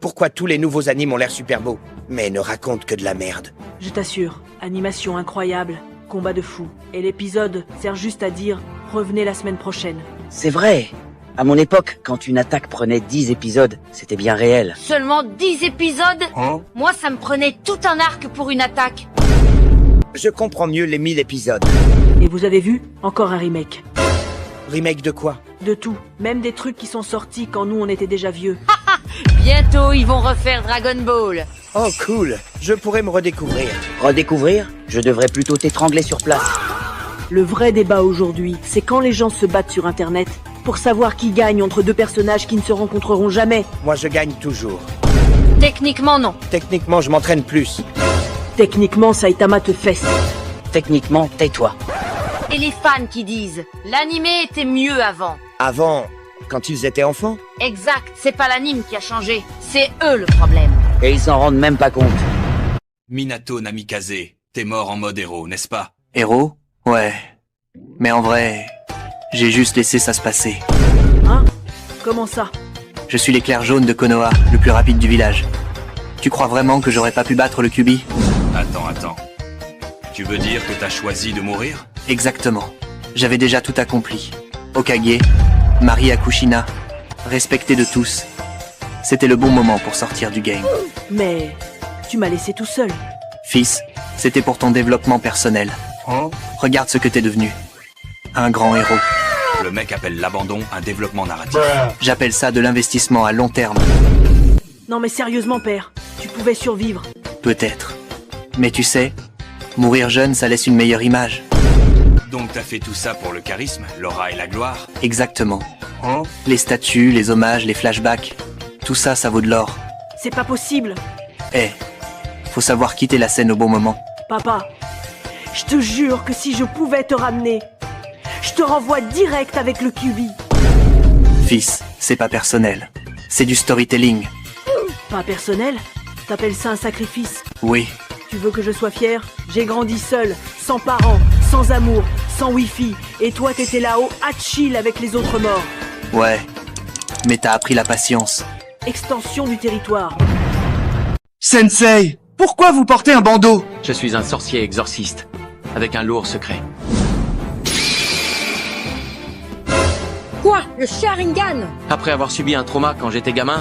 Pourquoi tous les nouveaux animes ont l'air super beaux, mais ne racontent que de la merde? Je t'assure, animation incroyable, combat de fou. Et l'épisode sert juste à dire « Revenez la semaine prochaine ». C'est vrai. À mon époque, quand une attaque prenait 10 épisodes, c'était bien réel. Seulement 10 épisodes? Moi, ça me prenait tout un arc pour une attaque. Je comprends mieux les 1000 épisodes. Et vous avez vu? Encore un remake. Remake de quoi? De tout. Même des trucs qui sont sortis quand nous on était déjà vieux. Bientôt, ils vont refaire Dragon Ball. Oh cool, je pourrais me redécouvrir. Redécouvrir? Je devrais plutôt t'étrangler sur place. Le vrai débat aujourd'hui, c'est quand les gens se battent sur Internet pour savoir qui gagne entre deux personnages qui ne se rencontreront jamais. Moi je gagne toujours. Techniquement, non. Techniquement, je m'entraîne plus. Techniquement, Saitama te fesse. Techniquement, tais-toi. Et les fans qui disent « L'animé était mieux avant ». Avant, quand ils étaient enfants? Exact, c'est pas l'anime qui a changé, c'est eux le problème. Et ils s'en rendent même pas compte. Minato Namikaze, t'es mort en mode héros, n'est-ce pas? Héros? Ouais. Mais en vrai, j'ai juste laissé ça se passer. Hein? Comment ça? Je suis l'éclair jaune de Konoha, le plus rapide du village. Tu crois vraiment que j'aurais pas pu battre le Kyuubi? Attends. Tu veux dire que t'as choisi de mourir? Exactement. J'avais déjà tout accompli. Hokage, marié à Kushina, respecté de tous. C'était le bon moment pour sortir du game. Mais tu m'as laissé tout seul. Fils, c'était pour ton développement personnel. Regarde ce que t'es devenu. Un grand héros. Le mec appelle l'abandon un développement narratif. J'appelle ça de l'investissement à long terme. Non mais sérieusement père, tu pouvais survivre. Peut-être. Mais tu sais, mourir jeune, ça laisse une meilleure image. Donc t'as fait tout ça pour le charisme, l'aura et la gloire? Exactement. Les statues, les hommages, les flashbacks, tout ça, ça vaut de l'or. C'est pas possible. Faut savoir quitter la scène au bon moment. Papa, je te jure que si je pouvais te ramener, je te renvoie direct avec le Kyuubi. Fils, c'est pas personnel. C'est du storytelling. Pas personnel? T'appelles ça un sacrifice? Oui. Tu veux que je sois fier? J'ai grandi seul, sans parents, sans amour, sans wifi. Et toi t'étais là-haut à chill avec les autres morts. Ouais. Mais t'as appris la patience. Extension du territoire. Sensei, pourquoi vous portez un bandeau? Je suis un sorcier exorciste, avec un lourd secret. Quoi? Le Sharingan? Après avoir subi un trauma quand j'étais gamin,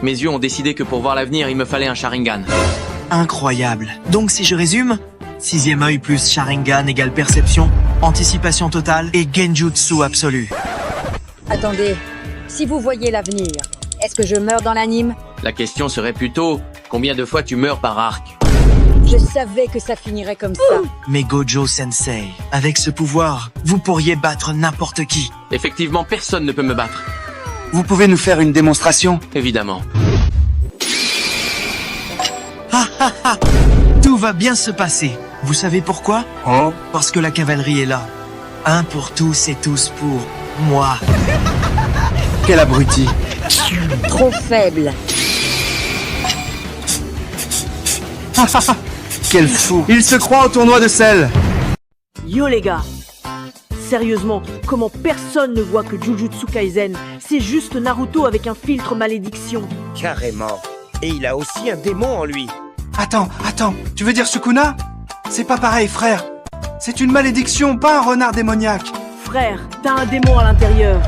mes yeux ont décidé que pour voir l'avenir, il me fallait un Sharingan. Incroyable. Donc si je résume, sixième œil plus Sharingan égale perception, anticipation totale et genjutsu absolu. Attendez, si vous voyez l'avenir, est-ce que je meurs dans l'anime? La question serait plutôt, combien de fois tu meurs par arc? Je savais que ça finirait comme ça. Mais Gojo Sensei, avec ce pouvoir, vous pourriez battre n'importe qui. Effectivement, personne ne peut me battre. Vous pouvez nous faire une démonstration? Évidemment. Tout va bien se passer. Vous savez pourquoi? Parce que la cavalerie est là. Un pour tous et tous pour moi. Quel abruti. Trop faible. Quel fou. Il se croit au tournoi de sel. Yo les gars. Sérieusement, comment personne ne voit que Jujutsu Kaisen, c'est juste Naruto avec un filtre malédiction. Carrément. Et il a aussi un démon en lui. Attends, tu veux dire Sukuna? C'est pas pareil, frère. C'est une malédiction, pas un renard démoniaque. Frère, t'as un démon à l'intérieur.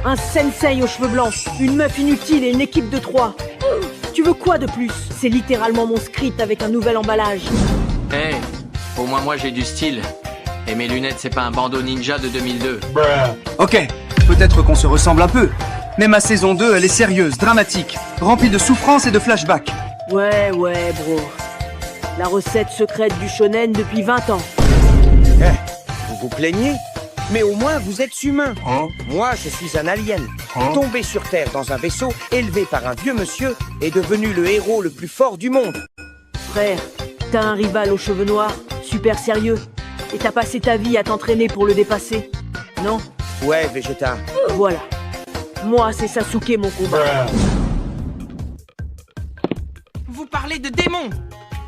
Un sensei aux cheveux blancs, une meuf inutile et une équipe de 3. Tu veux quoi de plus? C'est littéralement mon script avec un nouvel emballage. Au moins moi j'ai du style. Et mes lunettes c'est pas un bandeau ninja de 2002. Ok, peut-être qu'on se ressemble un peu. Mais ma saison 2, elle est sérieuse, dramatique, remplie de souffrance et de flashbacks. Ouais, bro. La recette secrète du shonen depuis 20 ans. Vous vous plaignez? Mais au moins vous êtes humain. Moi, je suis un alien. Tombé sur Terre dans un vaisseau, élevé par un vieux monsieur, et devenu le héros le plus fort du monde. Frère, t'as un rival aux cheveux noirs, super sérieux, et t'as passé ta vie à t'entraîner pour le dépasser, non? Ouais, Vegeta. Voilà. Moi, c'est Sasuke mon combat. Vous parlez de démons,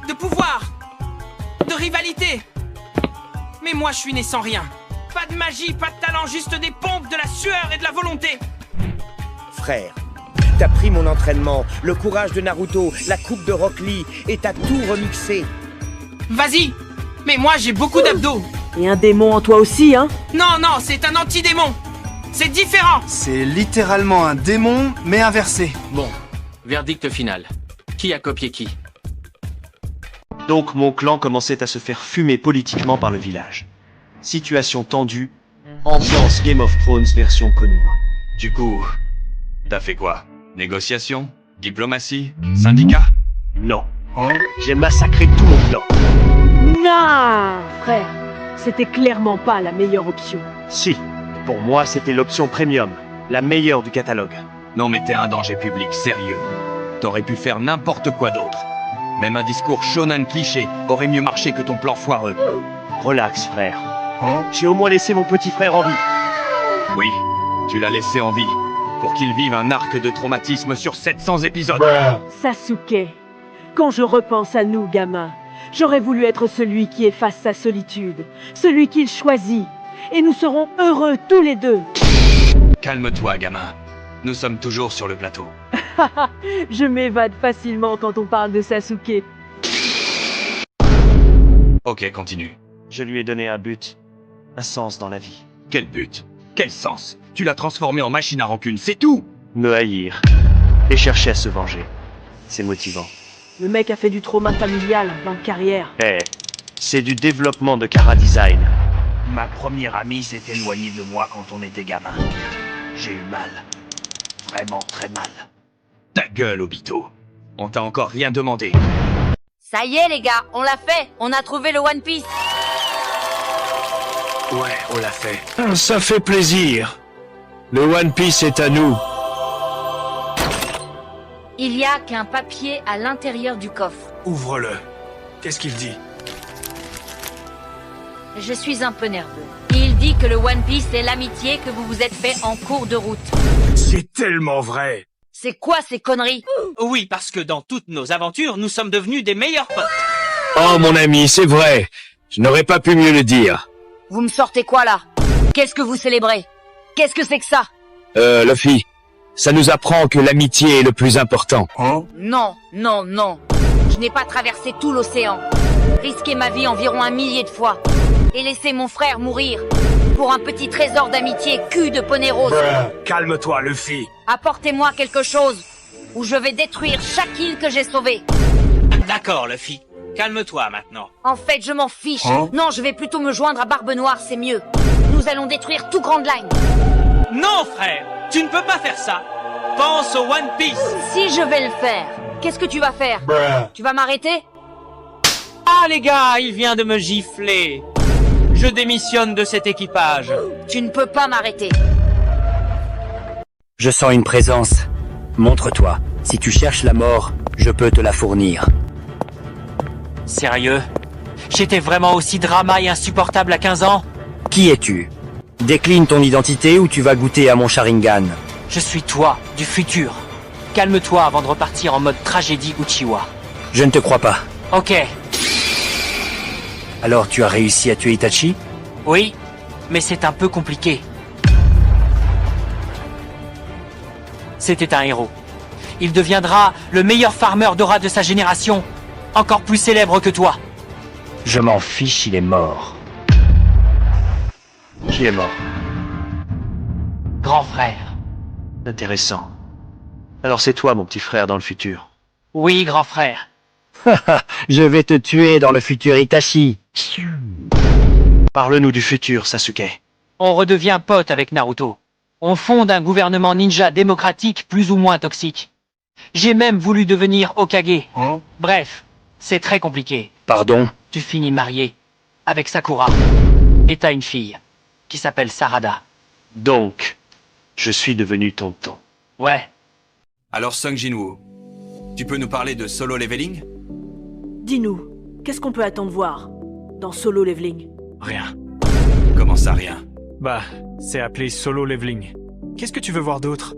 de pouvoir, de rivalité. Mais moi, je suis né sans rien. Pas de magie, pas de talent, juste des pompes, de la sueur et de la volonté. Frère, t'as pris mon entraînement, le courage de Naruto, la coupe de Rock Lee, et t'as tout remixé. Vas-y. Mais moi, j'ai beaucoup d'abdos. Et un démon en toi aussi, hein? Non, non, c'est un anti-démon. C'est différent. C'est littéralement un démon, mais inversé. Bon, verdict final. Qui a copié qui? Donc mon clan commençait à se faire fumer politiquement par le village. Situation tendue, ambiance Game of Thrones version connue. Du coup, t'as fait quoi? Négociation? Diplomatie? Syndicat? Non. J'ai massacré tout mon clan. Non, frère. C'était clairement pas la meilleure option. Si, pour moi c'était l'option premium, la meilleure du catalogue. Non mais t'es un danger public, sérieux. T'aurais pu faire n'importe quoi d'autre. Même un discours shonen cliché aurait mieux marché que ton plan foireux. Relax, frère. J'ai au moins laissé mon petit frère en vie. Oui, tu l'as laissé en vie, pour qu'il vive un arc de traumatisme sur 700 épisodes. Sasuke, quand je repense à nous, gamins, j'aurais voulu être celui qui efface sa solitude, celui qu'il choisit, et nous serons heureux tous les deux. Calme-toi, gamin. Nous sommes toujours sur le plateau. Je m'évade facilement quand on parle de Sasuke. Ok, continue. Je lui ai donné un but, un sens dans la vie. Quel but? Quel sens? Tu l'as transformé en machine à rancune, c'est tout! Me haïr et chercher à se venger. C'est motivant. Le mec a fait du trauma familial dans le carrière. C'est du développement de chara design. Ma première amie s'est éloignée de moi quand on était gamin. J'ai eu mal. Vraiment très mal. Ta gueule, Obito. On t'a encore rien demandé. Ça y est les gars, on l'a fait. On a trouvé le One Piece. Ouais, on l'a fait. Ça fait plaisir. Le One Piece est à nous. Il y a qu'un papier à l'intérieur du coffre. Ouvre-le. Qu'est-ce qu'il dit? Je suis un peu nerveux. Il dit que le One Piece est l'amitié que vous vous êtes fait en cours de route. C'est tellement vrai. C'est quoi ces conneries? Oui, parce que dans toutes nos aventures, nous sommes devenus des meilleurs potes. Oh mon ami, c'est vrai. Je n'aurais pas pu mieux le dire. Vous me sortez quoi là? Qu'est-ce que vous célébrez? Qu'est-ce que c'est que ça? Luffy, ça nous apprend que l'amitié est le plus important. Non, non, non. Je n'ai pas traversé tout l'océan, risqué ma vie environ 1 millier de fois, et laissé mon frère mourir pour un petit trésor d'amitié cul de poney rose. Calme-toi, Luffy. Apportez-moi quelque chose, ou je vais détruire chaque île que j'ai sauvée. D'accord, Luffy. Calme-toi maintenant. En fait, je m'en fiche. Non, je vais plutôt me joindre à Barbe Noire, c'est mieux. Nous allons détruire tout Grand Line. Non, frère. Tu ne peux pas faire ça. Pense au One Piece. Si je vais le faire, qu'est-ce que tu vas faire? Tu vas m'arrêter? Ah les gars, il vient de me gifler. Je démissionne de cet équipage. Tu ne peux pas m'arrêter. Je sens une présence. Montre-toi. Si tu cherches la mort, je peux te la fournir. Sérieux? J'étais vraiment aussi drama et insupportable à 15 ans? Qui es-tu? Décline ton identité ou tu vas goûter à mon Sharingan. Je suis toi, du futur. Calme-toi avant de repartir en mode tragédie Uchiwa. Je ne te crois pas. Ok. Alors tu as réussi à tuer Itachi? Oui, mais c'est un peu compliqué. C'était un héros. Il deviendra le meilleur farmer d'aura de sa génération. Encore plus célèbre que toi. Je m'en fiche, il est mort. Qui est mort? Grand frère. Intéressant. Alors c'est toi, mon petit frère, dans le futur. Oui, grand frère. Je vais te tuer dans le futur Itachi. Parle-nous du futur, Sasuke. On redevient pote avec Naruto. On fonde un gouvernement ninja démocratique plus ou moins toxique. J'ai même voulu devenir Hokage. Bref, c'est très compliqué. Pardon? Tu finis marié avec Sakura. Et t'as une fille qui s'appelle Sarada. Donc, je suis devenu tonton. Ouais. Alors Sung Jinwoo, tu peux nous parler de Solo Leveling? Dis-nous, qu'est-ce qu'on peut attendre voir dans Solo Leveling? Rien. Comment ça, rien? Bah, c'est appelé Solo Leveling. Qu'est-ce que tu veux voir d'autre?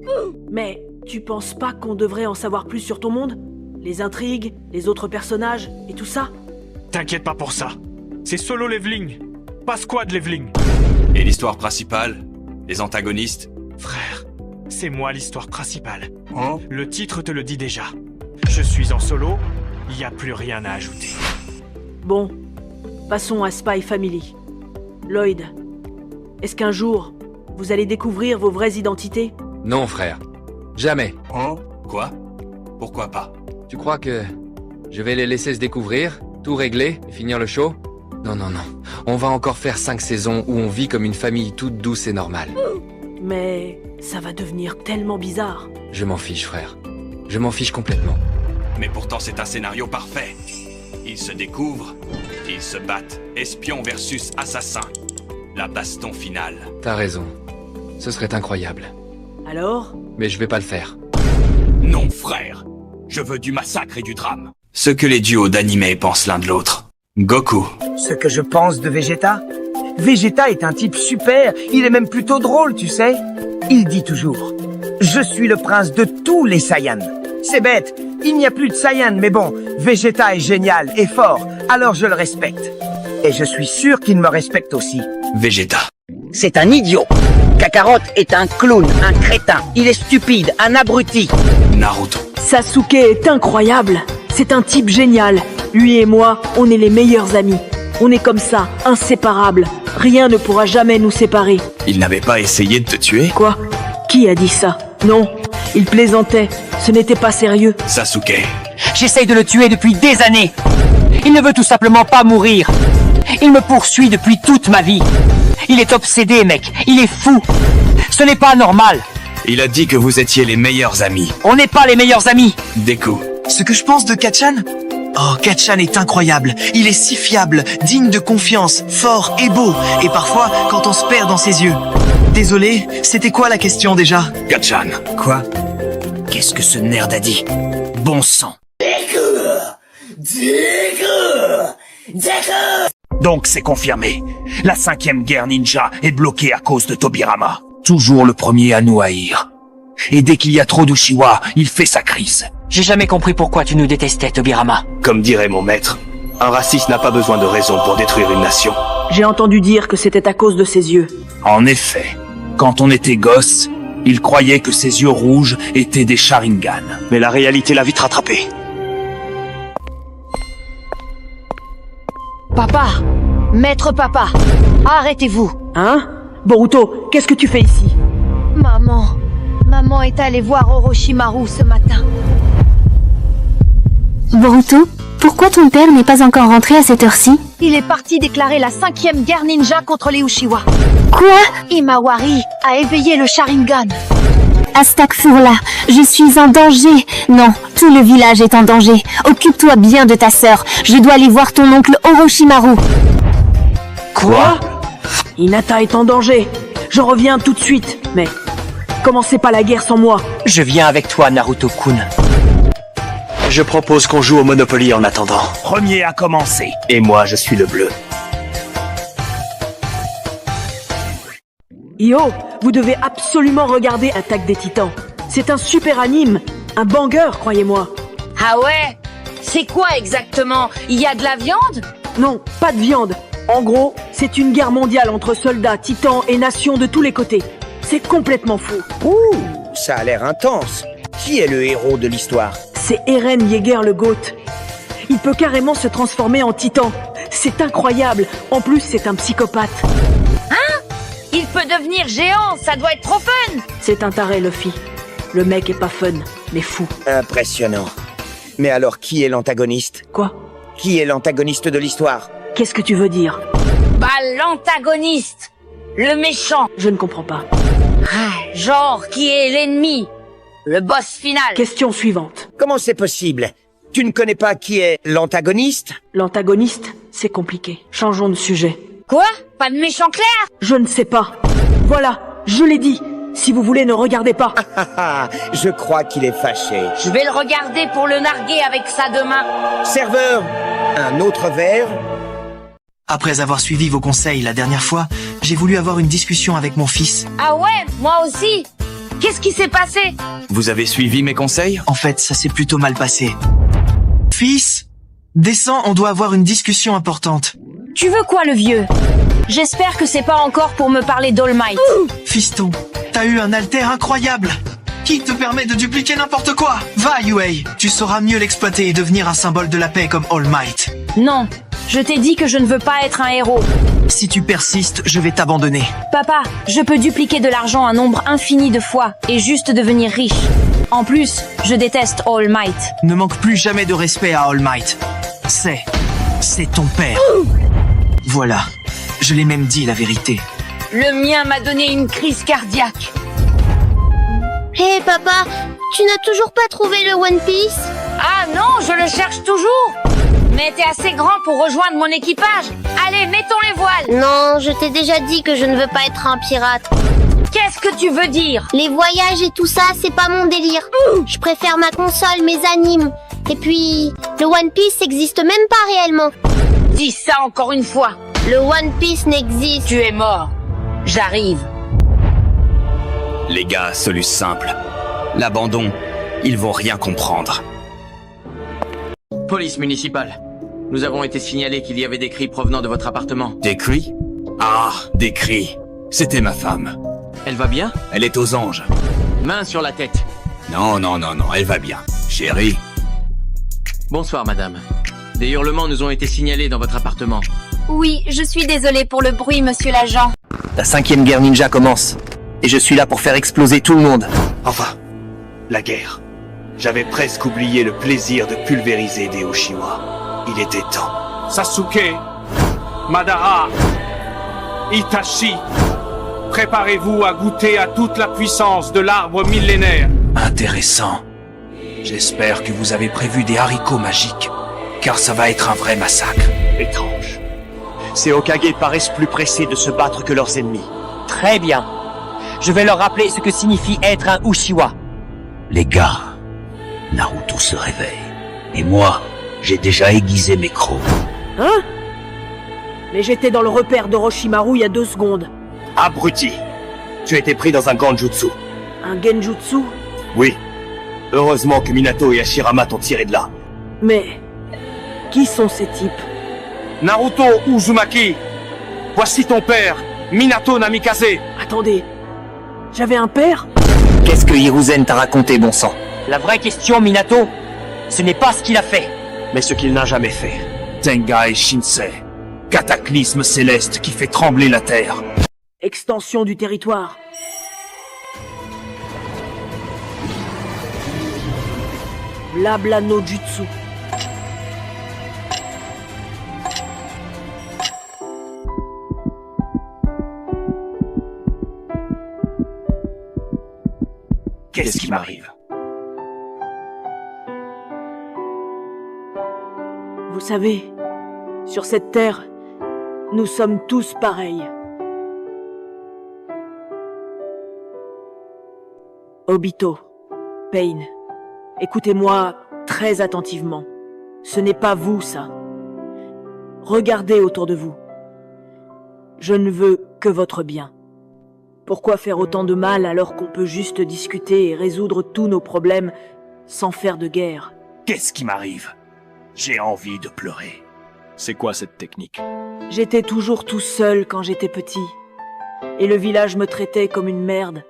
Mais tu penses pas qu'on devrait en savoir plus sur ton monde? Les intrigues, les autres personnages et tout ça? T'inquiète pas pour ça. C'est Solo Leveling, pas Squad Leveling. Et l'histoire principale? Les antagonistes? Frère, c'est moi l'histoire principale. Le titre te le dit déjà. Je suis en solo, y a plus rien à ajouter. Bon, passons à Spy Family. Lloyd, est-ce qu'un jour, vous allez découvrir vos vraies identités? Non, frère. Jamais. Quoi? Pourquoi pas? Tu crois que je vais les laisser se découvrir, tout régler et finir le show? Non, non, non. On va encore faire 5 saisons où on vit comme une famille toute douce et normale. Mais ça va devenir tellement bizarre. Je m'en fiche, frère. Je m'en fiche complètement. Mais pourtant c'est un scénario parfait. Ils se découvrent, ils se battent, espion versus assassin. La baston finale. T'as raison. Ce serait incroyable. Alors? Mais je vais pas le faire. Non, frère. Je veux du massacre et du drame. Ce que les duos d'animé pensent l'un de l'autre. Goku. Ce que je pense de Vegeta? Vegeta est un type super, il est même plutôt drôle, tu sais. Il dit toujours « Je suis le prince de tous les Saiyans ». C'est bête, il n'y a plus de Saiyans, mais bon, Vegeta est génial et fort, alors je le respecte. Et je suis sûr qu'il me respecte aussi. Vegeta. C'est un idiot. Kakarot est un clown, un crétin. Il est stupide, un abruti. Naruto. Sasuke est incroyable. C'est un type génial. Lui et moi, on est les meilleurs amis. On est comme ça, inséparables. Rien ne pourra jamais nous séparer. Il n'avait pas essayé de te tuer? Quoi? Qui a dit ça? Non, il plaisantait. Ce n'était pas sérieux. Sasuke. J'essaye de le tuer depuis des années. Il ne veut tout simplement pas mourir. Il me poursuit depuis toute ma vie. Il est obsédé, mec. Il est fou. Ce n'est pas normal. Il a dit que vous étiez les meilleurs amis. On n'est pas les meilleurs amis. Deku. Ce que je pense de Kachan? Oh, Kachan est incroyable. Il est si fiable, digne de confiance, fort et beau. Et parfois, quand on se perd dans ses yeux. Désolé, c'était quoi la question déjà? Kachan. Quoi? Qu'est-ce que ce nerd a dit? Bon sang. Donc c'est confirmé. La 5e guerre ninja est bloquée à cause de Tobirama. Toujours le premier à nous haïr. Et dès qu'il y a trop d'Uchiwa, il fait sa crise. J'ai jamais compris pourquoi tu nous détestais, Tobirama. Comme dirait mon maître, un raciste n'a pas besoin de raison pour détruire une nation. J'ai entendu dire que c'était à cause de ses yeux. En effet, quand on était gosse, il croyait que ses yeux rouges étaient des Sharingan. Mais la réalité l'a vite rattrapé. Papa! Maître papa! Arrêtez-vous! Hein? Boruto, qu'est-ce que tu fais ici? Maman est allée voir Orochimaru ce matin. Boruto, pourquoi ton père n'est pas encore rentré à cette heure-ci? Il est parti déclarer la 5e guerre ninja contre les Uchiwa. Quoi? Himawari a éveillé le Sharingan. Astagfirullah, je suis en danger. Non, tout le village est en danger. Occupe-toi bien de ta sœur. Je dois aller voir ton oncle Orochimaru. Quoi? Hinata est en danger. Je reviens tout de suite. Mais commencez pas la guerre sans moi. Je viens avec toi, Naruto-kun. Je propose qu'on joue au Monopoly en attendant. Premier à commencer. Et moi, je suis le bleu. Yo, vous devez absolument regarder Attaque des Titans. C'est un super anime, un banger, croyez-moi. Ah ouais? C'est quoi exactement? Il y a de la viande? Non, pas de viande. En gros, c'est une guerre mondiale entre soldats, titans et nations de tous les côtés. C'est complètement fou. Ouh, ça a l'air intense. Qui est le héros de l'histoire? C'est Eren Yeager le GOAT. Il peut carrément se transformer en titan. C'est incroyable. En plus, c'est un psychopathe. Hein? Il peut devenir géant, ça doit être trop fun! C'est un taré, Luffy. Le mec est pas fun, mais fou. Impressionnant. Mais alors, qui est l'antagoniste? Quoi? Qui est l'antagoniste de l'histoire? Qu'est-ce que tu veux dire? Bah, l'antagoniste! Le méchant! Je ne comprends pas. Genre, qui est l'ennemi? Le boss final? Question suivante. Comment c'est possible? Tu ne connais pas qui est l'antagoniste? L'antagoniste, c'est compliqué. Changeons de sujet. Quoi? Pas de méchant clair? Je ne sais pas. Voilà, je l'ai dit. Si vous voulez, ne regardez pas. Je crois qu'il est fâché. Je vais le regarder pour le narguer avec ça demain. Serveur, un autre verre? Après avoir suivi vos conseils la dernière fois, j'ai voulu avoir une discussion avec mon fils. Ah ouais, moi aussi. Qu'est-ce qui s'est passé? Vous avez suivi mes conseils? En fait, ça s'est plutôt mal passé. Fils, descends, on doit avoir une discussion importante. Tu veux quoi, le vieux? J'espère que c'est pas encore pour me parler d'All Might. Fiston, t'as eu un alter incroyable qui te permet de dupliquer n'importe quoi. Va, Yuei, tu sauras mieux l'exploiter et devenir un symbole de la paix comme All Might. Non, je t'ai dit que je ne veux pas être un héros. Si tu persistes, je vais t'abandonner. Papa, je peux dupliquer de l'argent un nombre infini de fois et juste devenir riche. En plus, je déteste All Might. Ne manque plus jamais de respect à All Might. C'est ton père. Voilà, je l'ai même dit la vérité. Le mien m'a donné une crise cardiaque. Hé papa, tu n'as toujours pas trouvé le One Piece? Ah non, je le cherche toujours. Mais t'es assez grand pour rejoindre mon équipage. Allez, mettons les voiles. Non, je t'ai déjà dit que je ne veux pas être un pirate. Qu'est-ce que tu veux dire? Les voyages et tout ça, c'est pas mon délire. Je préfère ma console, mes animes. Et puis, le One Piece n'existe même pas réellement. Dis ça encore une fois. Le One Piece n'existe. Tu es mort. J'arrive. Les gars, soluce simple. L'abandon, ils vont rien comprendre. Police municipale. Nous avons été signalés qu'il y avait des cris provenant de votre appartement. Des cris? Ah, des cris. C'était ma femme. Elle va bien? Elle est aux anges. Main sur la tête. Non, elle va bien. Chérie. Bonsoir, madame. Des hurlements nous ont été signalés dans votre appartement. Oui, je suis désolée pour le bruit, monsieur l'agent. La 5e guerre ninja commence. Et je suis là pour faire exploser tout le monde. Enfin, la guerre. J'avais presque oublié le plaisir de pulvériser des Uchiwa. Il était temps. Sasuke, Madara, Itachi, préparez-vous à goûter à toute la puissance de l'arbre millénaire. Intéressant. J'espère que vous avez prévu des haricots magiques, car ça va être un vrai massacre. Étrange. Ces Hokage paraissent plus pressés de se battre que leurs ennemis. Très bien. Je vais leur rappeler ce que signifie être un Uchiwa. Les gars, Naruto se réveille. Et moi, j'ai déjà aiguisé mes crocs. Hein? Mais j'étais dans le repère d'Orochimaru il y a 2 secondes. Abruti. Tu as été pris dans un Genjutsu. Un Genjutsu? Oui. Heureusement que Minato et Hashirama t'ont tiré de là. Mais... qui sont ces types? Naruto Uzumaki, voici ton père, Minato Namikaze. Attendez, j'avais un père? Qu'est-ce que Hiruzen t'a raconté, bon sang? La vraie question, Minato, ce n'est pas ce qu'il a fait. Mais ce qu'il n'a jamais fait. Tengai Shinsei, cataclysme céleste qui fait trembler la terre. Extension du territoire. Blabla no Jutsu. Qu'est-ce qui m'arrive? Vous savez, sur cette terre, nous sommes tous pareils. Obito, Pain, écoutez-moi très attentivement. Ce n'est pas vous, ça. Regardez autour de vous. Je ne veux que votre bien. Pourquoi faire autant de mal alors qu'on peut juste discuter et résoudre tous nos problèmes sans faire de guerre? Qu'est-ce qui m'arrive? J'ai envie de pleurer. C'est quoi cette technique? J'étais toujours tout seul quand j'étais petit. Et le village me traitait comme une merde.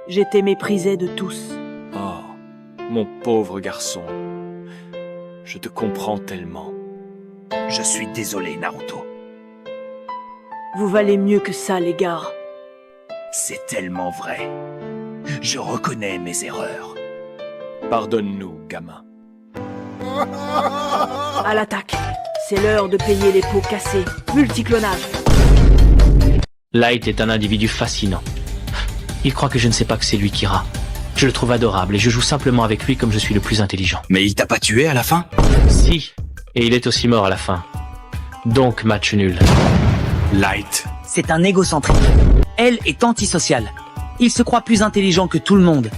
J'étais méprisé de tous. Oh, mon pauvre garçon. Je te comprends tellement. Je suis désolé, Naruto. Vous valez mieux que ça, les gars. C'est tellement vrai. Je reconnais mes erreurs. Pardonne-nous, gamin. À l'attaque. C'est l'heure de payer les pots cassés. Multiclonage. Light est un individu fascinant. Il croit que je ne sais pas que c'est lui qui ira. Je le trouve adorable et je joue simplement avec lui comme je suis le plus intelligent. Mais il t'a pas tué à la fin? Si, et il est aussi mort à la fin. Donc match nul. Light. C'est un égocentrique. Elle est antisociale. Il se croit plus intelligent que tout le monde.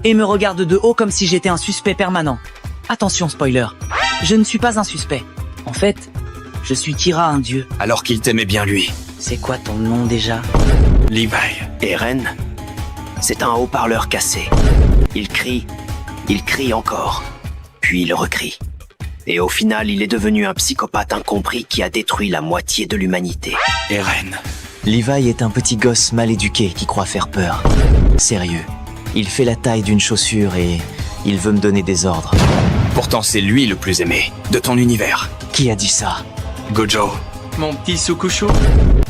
Et me regarde de haut comme si j'étais un suspect permanent. Attention, spoiler. Je ne suis pas un suspect. En fait, je suis Kira, un dieu. Alors qu'il t'aimait bien lui. C'est quoi ton nom déjà? Levi. Eren, c'est un haut-parleur cassé. Il crie encore, puis il recrie. Et au final, il est devenu un psychopathe incompris qui a détruit la moitié de l'humanité. Eren. Levi est un petit gosse mal éduqué qui croit faire peur. Sérieux. Il fait la taille d'une chaussure et il veut me donner des ordres. Pourtant, c'est lui le plus aimé de ton univers. Qui a dit ça? Gojo. Mon petit Sukushu.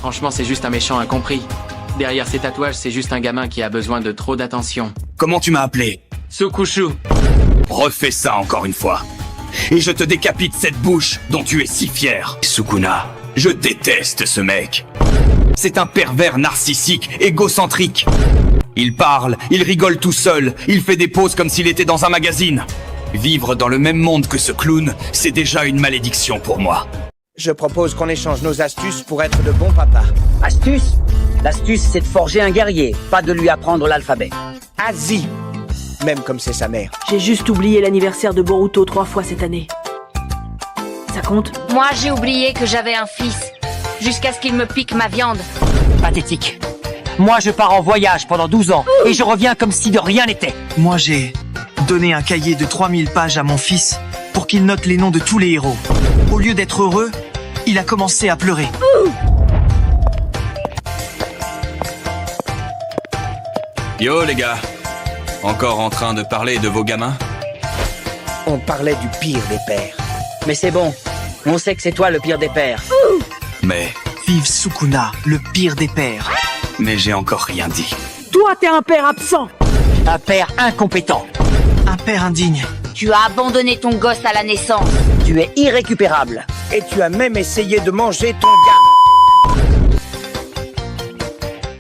Franchement, c'est juste un méchant incompris. Derrière ses tatouages, c'est juste un gamin qui a besoin de trop d'attention. Comment tu m'as appelé? Sukushu. Refais ça encore une fois. Et je te décapite cette bouche dont tu es si fier. Sukuna, je déteste ce mec. C'est un pervers narcissique, égocentrique. Il parle, il rigole tout seul, il fait des poses comme s'il était dans un magazine. Vivre dans le même monde que ce clown, c'est déjà une malédiction pour moi. Je propose qu'on échange nos astuces pour être de bons papas. Astuce? L'astuce, c'est de forger un guerrier, pas de lui apprendre l'alphabet. Asie. Même comme c'est sa mère. J'ai juste oublié l'anniversaire de Boruto 3 fois cette année. Ça compte? Moi, j'ai oublié que j'avais un fils. Jusqu'à ce qu'il me pique ma viande. Pathétique. Moi, je pars en voyage pendant 12 ans et je reviens comme si de rien n'était. Moi, j'ai donné un cahier de 3000 pages à mon fils pour qu'il note les noms de tous les héros. Au lieu d'être heureux, il a commencé à pleurer. Yo les gars. Encore en train de parler de vos gamins? On parlait du pire des pères. Mais c'est bon. On sait que c'est toi le pire des pères. Mais... Vive Sukuna, le pire des pères. Mais j'ai encore rien dit. Toi, t'es un père absent. Un père incompétent. Un père indigne. Tu as abandonné ton gosse à la naissance. Tu es irrécupérable. Et tu as même essayé de manger ton gars.